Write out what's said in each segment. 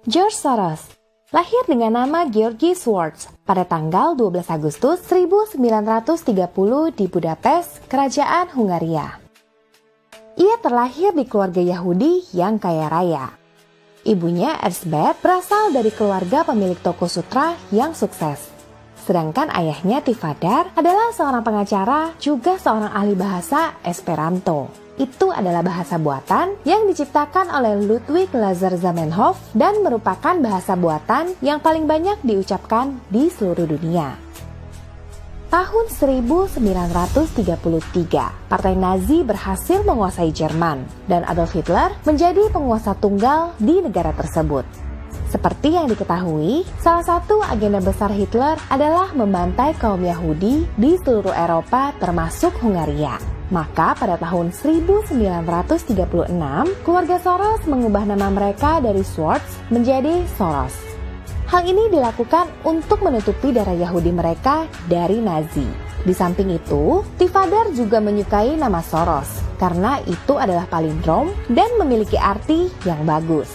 George Soros lahir dengan nama Georgi Schwartz pada tanggal 12 Agustus 1930 di Budapest, Kerajaan Hungaria. Ia terlahir di keluarga Yahudi yang kaya raya. Ibunya Elizabeth berasal dari keluarga pemilik toko sutra yang sukses. Sedangkan ayahnya Tifadar adalah seorang pengacara juga seorang ahli bahasa Esperanto. Itu adalah bahasa buatan yang diciptakan oleh Ludwig Lazar Zamenhof dan merupakan bahasa buatan yang paling banyak diucapkan di seluruh dunia. Tahun 1933, Partai Nazi berhasil menguasai Jerman dan Adolf Hitler menjadi penguasa tunggal di negara tersebut. Seperti yang diketahui, salah satu agenda besar Hitler adalah membantai kaum Yahudi di seluruh Eropa termasuk Hungaria. Maka pada tahun 1936, keluarga Soros mengubah nama mereka dari Schwartz menjadi Soros. Hal ini dilakukan untuk menutupi darah Yahudi mereka dari Nazi. Di samping itu, Tifadar juga menyukai nama Soros karena itu adalah palindrom dan memiliki arti yang bagus.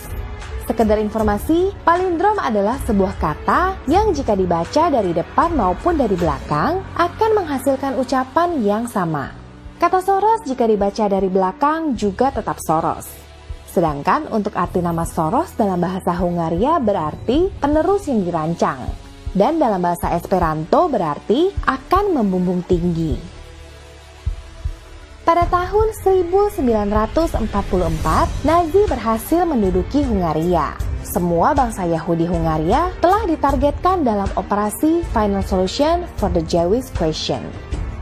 Sekedar informasi, palindrom adalah sebuah kata yang jika dibaca dari depan maupun dari belakang akan menghasilkan ucapan yang sama. Kata Soros jika dibaca dari belakang juga tetap Soros. Sedangkan untuk arti nama Soros dalam bahasa Hungaria berarti penerus yang dirancang. Dan dalam bahasa Esperanto berarti akan membumbung tinggi. Pada tahun 1944, Nazi berhasil menduduki Hungaria. Semua bangsa Yahudi Hungaria telah ditargetkan dalam operasi Final Solution for the Jewish Question.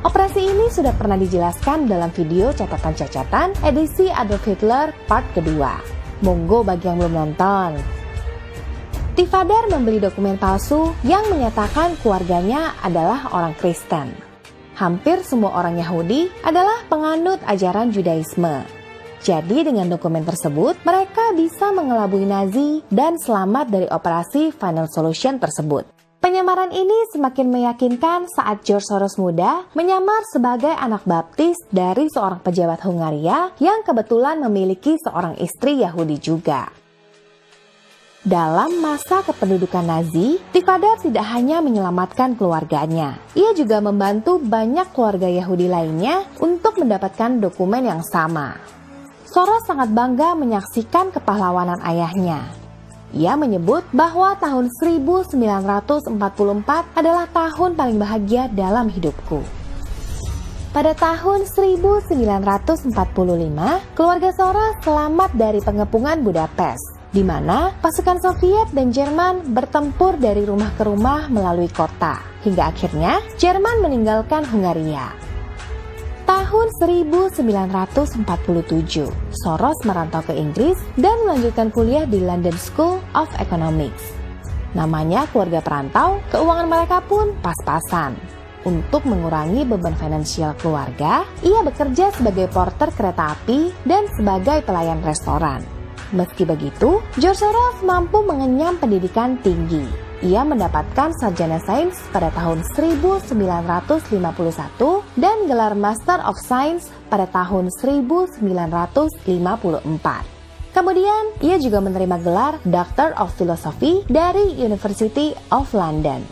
Operasi ini sudah pernah dijelaskan dalam video catatan-catatan edisi Adolf Hitler part kedua. Monggo bagi yang belum nonton. Tifadar membeli dokumen palsu yang menyatakan keluarganya adalah orang Kristen. Hampir semua orang Yahudi adalah penganut ajaran Judaisme. Jadi dengan dokumen tersebut, mereka bisa mengelabui Nazi dan selamat dari operasi Final Solution tersebut. Penyamaran ini semakin meyakinkan saat George Soros muda menyamar sebagai anak baptis dari seorang pejabat Hungaria yang kebetulan memiliki seorang istri Yahudi juga. Dalam masa kependudukan Nazi, Tifadar tidak hanya menyelamatkan keluarganya, ia juga membantu banyak keluarga Yahudi lainnya untuk mendapatkan dokumen yang sama. Soros sangat bangga menyaksikan kepahlawanan ayahnya. Ia menyebut bahwa tahun 1944 adalah tahun paling bahagia dalam hidupku. Pada tahun 1945, keluarga Soros selamat dari pengepungan Budapest, di mana pasukan Soviet dan Jerman bertempur dari rumah ke rumah melalui kota, hingga akhirnya Jerman meninggalkan Hungaria. Tahun 1947, Soros merantau ke Inggris dan melanjutkan kuliah di London School of Economics. Namanya keluarga perantau, keuangan mereka pun pas-pasan. Untuk mengurangi beban finansial keluarga, ia bekerja sebagai porter kereta api dan sebagai pelayan restoran. Meski begitu, George Soros mampu mengenyam pendidikan tinggi. Ia mendapatkan sarjana sains pada tahun 1951 dan gelar Master of Science pada tahun 1954. Kemudian, ia juga menerima gelar Doctor of Philosophy dari University of London.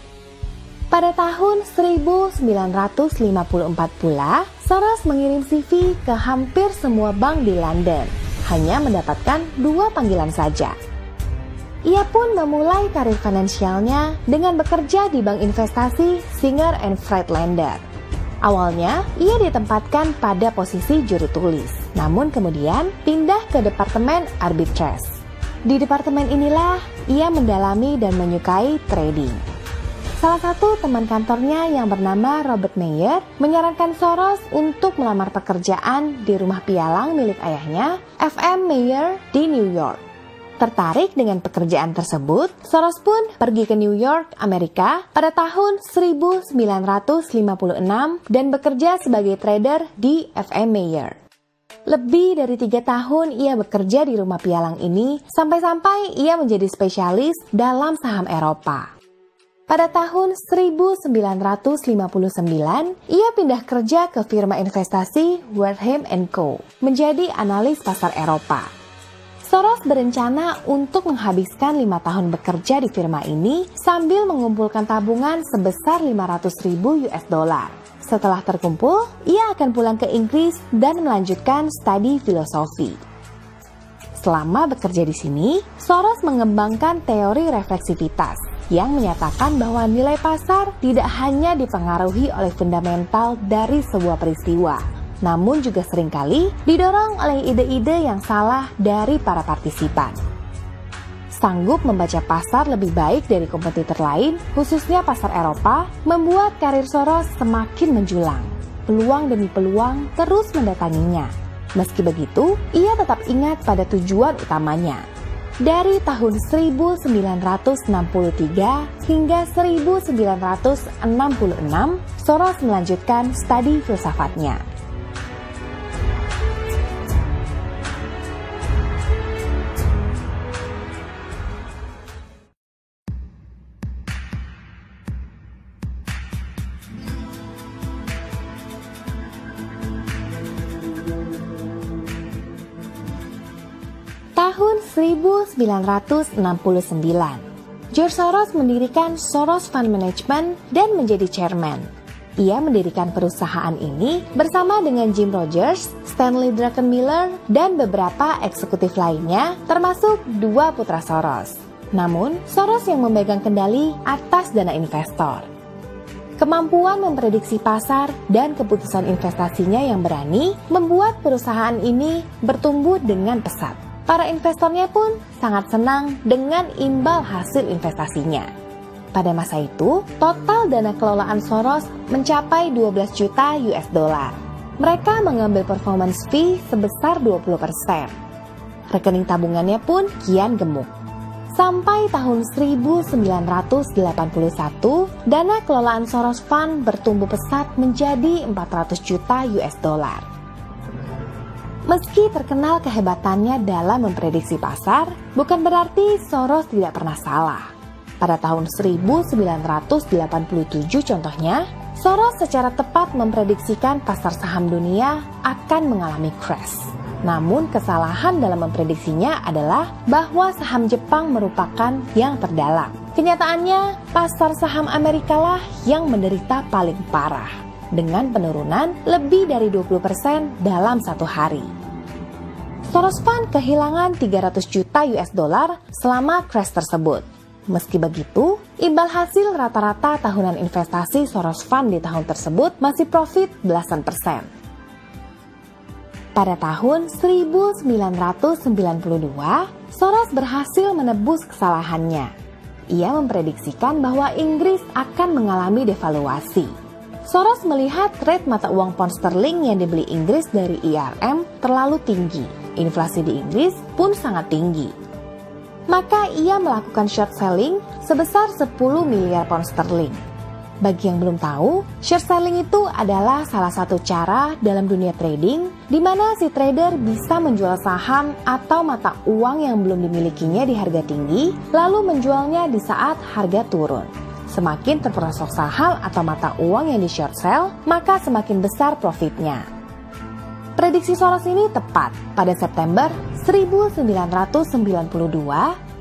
Pada tahun 1954 pula, Soros mengirim CV ke hampir semua bank di London, hanya mendapatkan 2 panggilan saja. Ia pun memulai karir finansialnya dengan bekerja di bank investasi Singer and Friedlander. Awalnya, ia ditempatkan pada posisi juru tulis, namun kemudian pindah ke Departemen Arbitrage. Di departemen inilah, ia mendalami dan menyukai trading. Salah satu teman kantornya yang bernama Robert Mayer menyarankan Soros untuk melamar pekerjaan di rumah pialang milik ayahnya, F.M. Mayer di New York. Tertarik dengan pekerjaan tersebut, Soros pun pergi ke New York, Amerika pada tahun 1956 dan bekerja sebagai trader di F.M. Mayer. Lebih dari 3 tahun ia bekerja di rumah pialang ini sampai-sampai ia menjadi spesialis dalam saham Eropa. Pada tahun 1959, ia pindah kerja ke firma investasi Wertheim & Co. menjadi analis pasar Eropa. Soros berencana untuk menghabiskan 5 tahun bekerja di firma ini sambil mengumpulkan tabungan sebesar 500.000 US dollar. Setelah terkumpul, ia akan pulang ke Inggris dan melanjutkan studi filosofi. Selama bekerja di sini, Soros mengembangkan teori refleksivitas yang menyatakan bahwa nilai pasar tidak hanya dipengaruhi oleh fundamental dari sebuah peristiwa, namun juga seringkali didorong oleh ide-ide yang salah dari para partisipan. Sanggup membaca pasar lebih baik dari kompetitor lain, khususnya pasar Eropa, membuat karir Soros semakin menjulang. Peluang demi peluang terus mendatanginya. Meski begitu, ia tetap ingat pada tujuan utamanya. Dari tahun 1963 hingga 1966, Soros melanjutkan studi filsafatnya. Tahun 1969, George Soros mendirikan Soros Fund Management dan menjadi chairman. Ia mendirikan perusahaan ini bersama dengan Jim Rogers, Stanley Druckenmiller, dan beberapa eksekutif lainnya, termasuk 2 putra Soros. Namun, Soros yang memegang kendali atas dana investor. Kemampuan memprediksi pasar dan keputusan investasinya yang berani membuat perusahaan ini bertumbuh dengan pesat. Para investornya pun sangat senang dengan imbal hasil investasinya. Pada masa itu, total dana kelolaan Soros mencapai 12 juta US dollar. Mereka mengambil performance fee sebesar 20%. Rekening tabungannya pun kian gemuk. Sampai tahun 1981, dana kelolaan Soros Fund bertumbuh pesat menjadi 400 juta US dollar. Meski terkenal kehebatannya dalam memprediksi pasar, bukan berarti Soros tidak pernah salah. Pada tahun 1987 contohnya, Soros secara tepat memprediksikan pasar saham dunia akan mengalami crash. Namun kesalahan dalam memprediksinya adalah bahwa saham Jepang merupakan yang terdalam. Kenyataannya, pasar saham Amerika lah yang menderita paling parah, dengan penurunan lebih dari 20% dalam satu hari. Soros Fund kehilangan 300 juta US dollar selama crash tersebut. Meski begitu, imbal hasil rata-rata tahunan investasi Soros Fund di tahun tersebut masih profit belasan persen. Pada tahun 1992, Soros berhasil menebus kesalahannya. Ia memprediksikan bahwa Inggris akan mengalami devaluasi. Soros melihat rate mata uang pound sterling yang dibeli Inggris dari IRM terlalu tinggi. Inflasi di Inggris pun sangat tinggi. Maka ia melakukan short selling sebesar 10 miliar pound sterling. Bagi yang belum tahu, short selling itu adalah salah satu cara dalam dunia trading di mana si trader bisa menjual saham atau mata uang yang belum dimilikinya di harga tinggi, lalu menjualnya di saat harga turun. Semakin terperosok saham atau mata uang yang di short sell, maka semakin besar profitnya. Prediksi Soros ini tepat. Pada September 1992,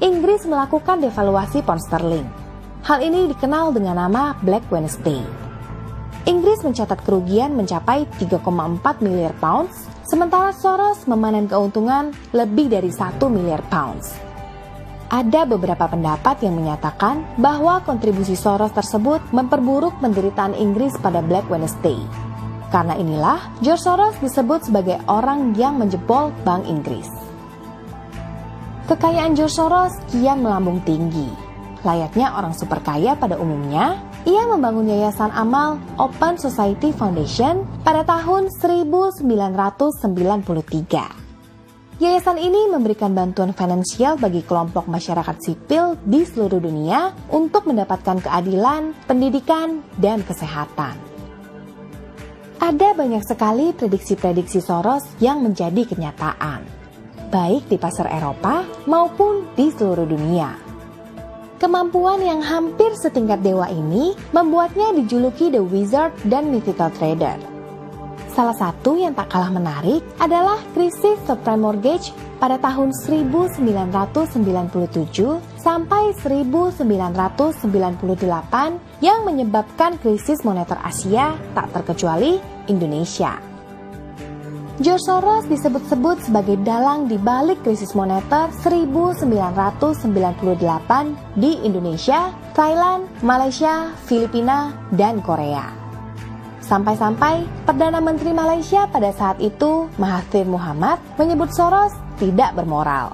Inggris melakukan devaluasi pound sterling. Hal ini dikenal dengan nama Black Wednesday. Inggris mencatat kerugian mencapai 3,4 miliar pounds, sementara Soros memanen keuntungan lebih dari 1 miliar pounds. Ada beberapa pendapat yang menyatakan bahwa kontribusi Soros tersebut memperburuk penderitaan Inggris pada Black Wednesday. Karena inilah, George Soros disebut sebagai orang yang menjebol Bank Inggris. Kekayaan George Soros kian melambung tinggi. Layaknya orang super kaya pada umumnya, ia membangun yayasan amal Open Society Foundation pada tahun 1993. Yayasan ini memberikan bantuan finansial bagi kelompok masyarakat sipil di seluruh dunia untuk mendapatkan keadilan, pendidikan, dan kesehatan. Ada banyak sekali prediksi-prediksi Soros yang menjadi kenyataan, baik di pasar Eropa maupun di seluruh dunia. Kemampuan yang hampir setingkat dewa ini membuatnya dijuluki The Wizard dan Mythical Trader. Salah satu yang tak kalah menarik adalah krisis subprime mortgage pada tahun 1997 sampai 1998 yang menyebabkan krisis moneter Asia, tak terkecuali Indonesia. George Soros disebut-sebut sebagai dalang di balik krisis moneter 1998 di Indonesia, Thailand, Malaysia, Filipina, dan Korea. Sampai-sampai Perdana Menteri Malaysia pada saat itu, Mahathir Mohamad, menyebut Soros tidak bermoral.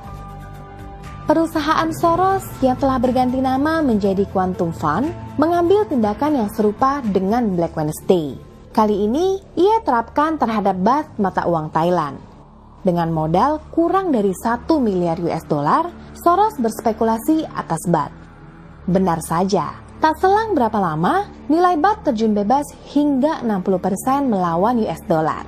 Perusahaan Soros yang telah berganti nama menjadi Quantum Fund mengambil tindakan yang serupa dengan Black Wednesday. Kali ini, ia terapkan terhadap baht mata uang Thailand. Dengan modal kurang dari 1 miliar US dollar, Soros berspekulasi atas baht. Benar saja. Tak selang berapa lama, nilai baht terjun bebas hingga 60% melawan US dollar.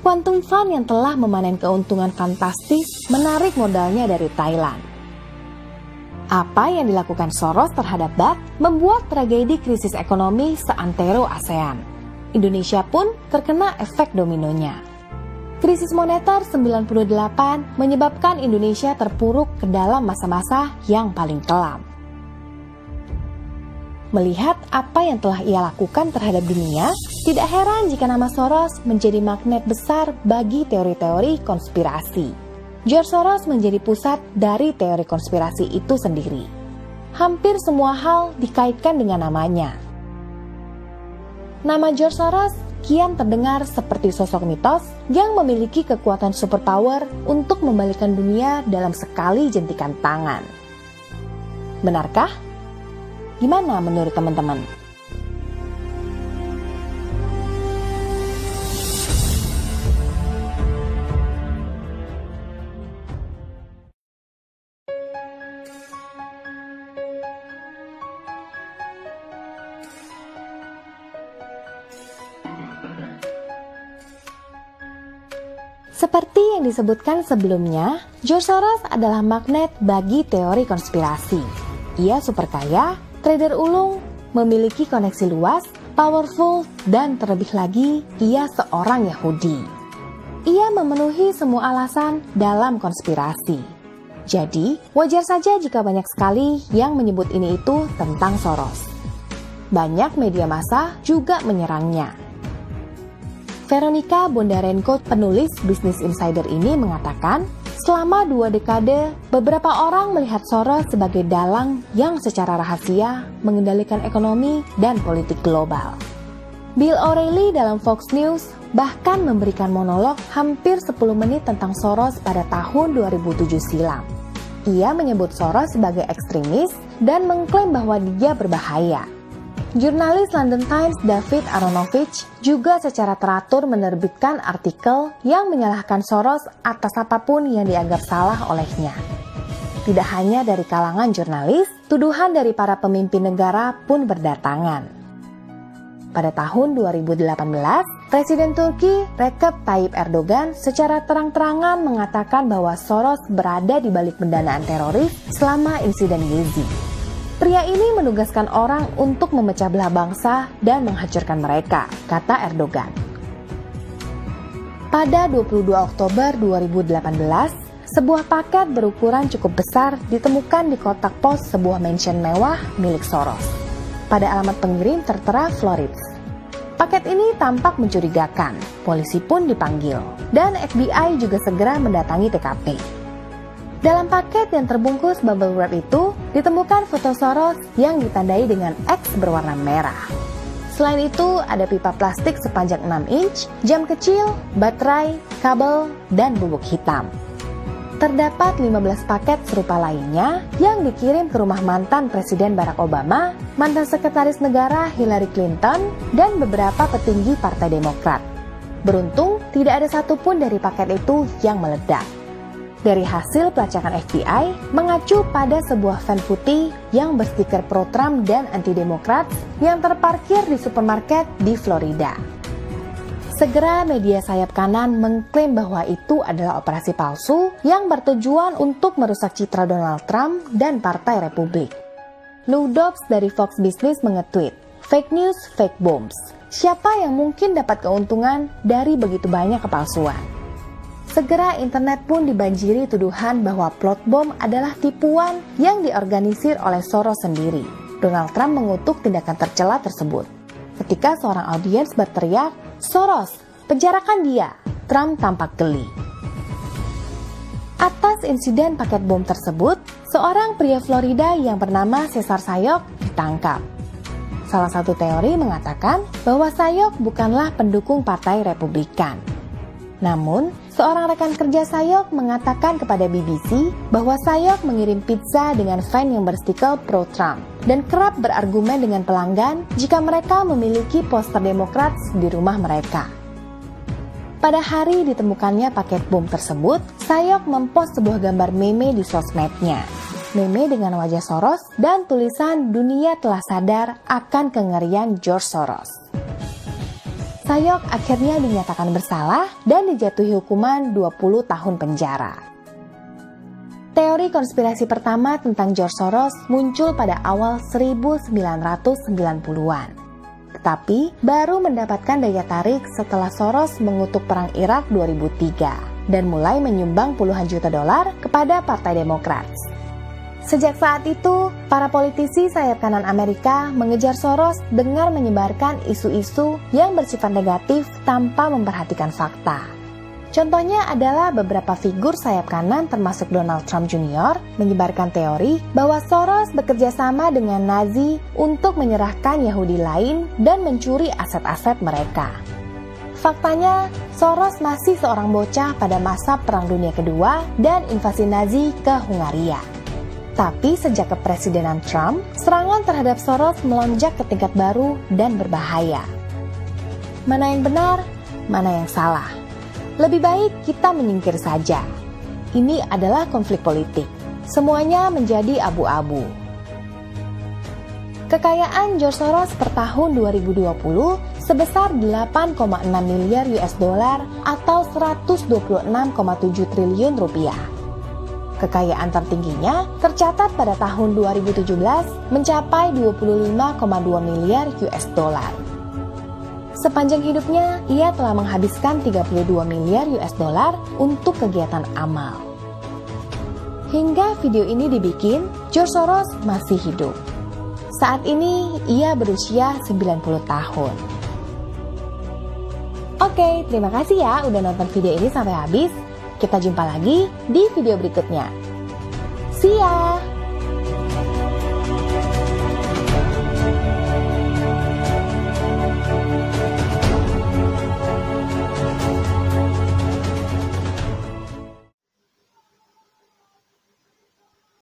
Quantum Fund yang telah memanen keuntungan fantastis menarik modalnya dari Thailand. Apa yang dilakukan Soros terhadap baht membuat tragedi krisis ekonomi seantero ASEAN. Indonesia pun terkena efek dominonya. Krisis moneter 98 menyebabkan Indonesia terpuruk ke dalam masa-masa yang paling kelam. Melihat apa yang telah ia lakukan terhadap dunia, tidak heran jika nama Soros menjadi magnet besar bagi teori-teori konspirasi. George Soros menjadi pusat dari teori konspirasi itu sendiri. Hampir semua hal dikaitkan dengan namanya. Nama George Soros kian terdengar seperti sosok mitos yang memiliki kekuatan superpower untuk membalikkan dunia dalam sekali jentikan tangan. Benarkah? Gimana menurut teman-teman? Seperti yang disebutkan sebelumnya, George Soros adalah magnet bagi teori konspirasi. Ia super kaya, trader ulung, memiliki koneksi luas, powerful, dan terlebih lagi, ia seorang Yahudi. Ia memenuhi semua alasan dalam konspirasi. Jadi, wajar saja jika banyak sekali yang menyebut ini itu tentang Soros. Banyak media massa juga menyerangnya. Veronica Bondarenko, penulis Business Insider ini mengatakan, selama 2 dekade, beberapa orang melihat Soros sebagai dalang yang secara rahasia mengendalikan ekonomi dan politik global. Bill O'Reilly dalam Fox News bahkan memberikan monolog hampir 10 menit tentang Soros pada tahun 2007 silam. Ia menyebut Soros sebagai ekstremis dan mengklaim bahwa dia berbahaya. Jurnalis London Times David Aronovich juga secara teratur menerbitkan artikel yang menyalahkan Soros atas apapun yang dianggap salah olehnya. Tidak hanya dari kalangan jurnalis, tuduhan dari para pemimpin negara pun berdatangan. Pada tahun 2018, Presiden Turki Recep Tayyip Erdogan secara terang-terangan mengatakan bahwa Soros berada di balik pendanaan teroris selama insiden Gezi. Pria ini menugaskan orang untuk memecah belah bangsa dan menghancurkan mereka, kata Erdogan. Pada 22 Oktober 2018, sebuah paket berukuran cukup besar ditemukan di kotak pos sebuah mansion mewah milik Soros. Pada alamat pengirim tertera Florids. Paket ini tampak mencurigakan, polisi pun dipanggil, dan FBI juga segera mendatangi TKP. Dalam paket yang terbungkus bubble wrap itu, ditemukan foto Soros yang ditandai dengan X berwarna merah. Selain itu, ada pipa plastik sepanjang 6 inch, jam kecil, baterai, kabel, dan bubuk hitam. Terdapat 15 paket serupa lainnya yang dikirim ke rumah mantan Presiden Barack Obama, mantan Sekretaris Negara Hillary Clinton, dan beberapa petinggi Partai Demokrat. Beruntung, tidak ada satupun dari paket itu yang meledak. Dari hasil pelacakan FBI, mengacu pada sebuah van putih yang berstiker pro-Trump dan anti-Demokrat yang terparkir di supermarket di Florida. Segera media sayap kanan mengklaim bahwa itu adalah operasi palsu yang bertujuan untuk merusak citra Donald Trump dan Partai Republik. Lou Dobbs dari Fox Business mengetweet, Fake news, fake bombs. Siapa yang mungkin dapat keuntungan dari begitu banyak kepalsuan? Segera internet pun dibanjiri tuduhan bahwa plot bom adalah tipuan yang diorganisir oleh Soros sendiri. Donald Trump mengutuk tindakan tercela tersebut. Ketika seorang audiens berteriak, "Soros, penjarakan dia!" Trump tampak geli. Atas insiden paket bom tersebut, seorang pria Florida yang bernama Cesar Sayok ditangkap. Salah satu teori mengatakan bahwa Sayok bukanlah pendukung Partai Republikan. Namun, seorang rekan kerja Sayok mengatakan kepada BBC bahwa Sayok mengirim pizza dengan fan yang berstiker pro-Trump dan kerap berargumen dengan pelanggan jika mereka memiliki poster Demokrat di rumah mereka. Pada hari ditemukannya paket bom tersebut, Sayok mempost sebuah gambar meme di sosmednya. Meme dengan wajah Soros dan tulisan "Dunia telah sadar akan kengerian George Soros". Sayok akhirnya dinyatakan bersalah dan dijatuhi hukuman 20 tahun penjara. Teori konspirasi pertama tentang George Soros muncul pada awal 1990-an. Tetapi baru mendapatkan daya tarik setelah Soros mengutuk Perang Irak 2003 dan mulai menyumbang puluhan juta dolar kepada Partai Demokrat. Sejak saat itu, para politisi sayap kanan Amerika mengejar Soros dengan menyebarkan isu-isu yang bersifat negatif tanpa memperhatikan fakta. Contohnya adalah beberapa figur sayap kanan termasuk Donald Trump Jr. menyebarkan teori bahwa Soros bekerja sama dengan Nazi untuk menyerahkan Yahudi lain dan mencuri aset-aset mereka. Faktanya, Soros masih seorang bocah pada masa Perang Dunia Kedua dan invasi Nazi ke Hungaria. Tapi sejak kepresidenan Trump, serangan terhadap Soros melonjak ke tingkat baru dan berbahaya. Mana yang benar, mana yang salah? Lebih baik kita menyingkir saja. Ini adalah konflik politik. Semuanya menjadi abu-abu. Kekayaan George Soros per tahun 2020 sebesar 8,6 miliar US dollar atau 126,7 triliun rupiah. Kekayaan tertingginya tercatat pada tahun 2017 mencapai 25,2 miliar US dollar. Sepanjang hidupnya, ia telah menghabiskan 32 miliar US dollar untuk kegiatan amal. Hingga video ini dibikin, George Soros masih hidup. Saat ini, ia berusia 90 tahun. Oke, terima kasih ya udah nonton video ini sampai habis. Kita jumpa lagi di video berikutnya. See ya!